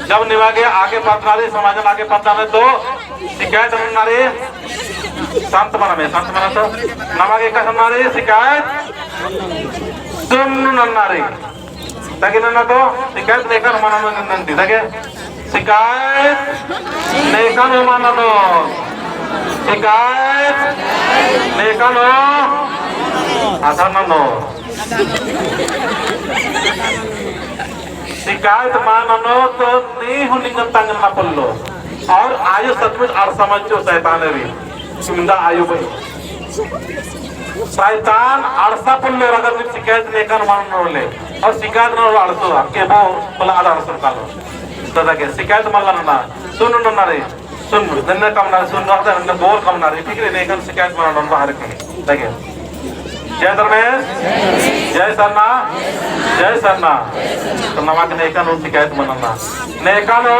जब निवागे आगे पडणारे समाजाला आगे पडणार तो शिकायत म्हणणारे शांत मनाने शांत मनाचं नमागे का म्हणणारे शिकायत सुन म्हणणारे तगे नन्ना तो शिकायत लेकर मनाने नंदी तगे शिकायत लेकर मनानो शिकायत लेकर आधार नो शिकायत मानो तो नहीं होने का तंग ना पल्लो और आयु सचमुच और समझो शैतान रे सुंदा आयु भाई शैतान अरसा पल्लो अगर निप शिकायत लेकर मानो ले और शिकायत ना अरसो के वो पला आधा अरसो कालो तो तके शिकायत मल्ला ना सुन ना रे सुन धन्य कम ना सुन ना धन्य बोल कम ना रे ठीक है लेकिन शिकायत मानो बाहर के तके जय धर्मेश जय सरना जय सरना तो नमाक नेका नो शिकायत मनना नेका नो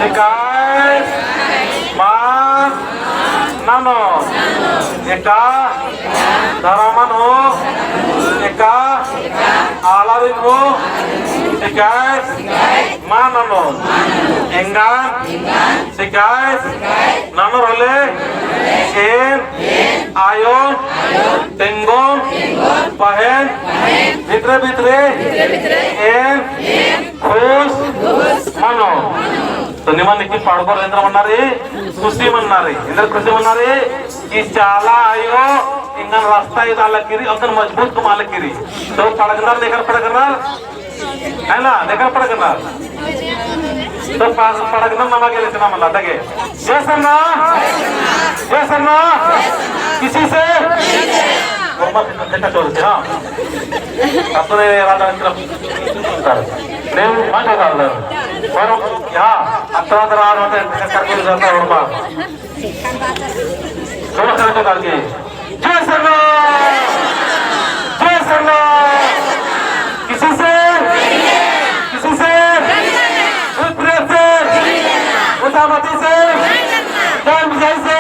शिकायत मान नानो एका धरामन हो एका आलारिन हो शिकायत मान नानो एंगान शिकायत नानो रोले एन आयोन तेंगोन पहन भितरे भितरे एन खुश मानो तो निमान निकी पाड़कोर इंद्र मन्नारे खुशी मन्नारे इंद्र खुशी मन्नारे कि चाला आयो इंगन रास्ता ये डाला किरी अगर मजबूत कमाल किरी तो पड़कनार देखकर पड़कनार है ना देखकर पड़कनार तो पास पड़कनार नामा के लेचना मल्ला तके जय सरना किसी से हाँ अपने राजा नेम मांगे कर ले और यहाँ अत्रा दरार होते करके जाता है उनका थोड़ा सा करके जय सरना किसी से प्रेम से उदामती से जान विजय से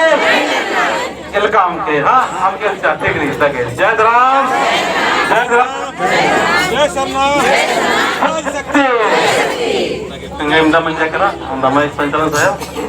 इल्काम के हाँ हम के चाहते कि रिश्ता के जय राम जय सरना शक्ति इंगे इंदा मंजा करा इंदा मैं संचालन साहब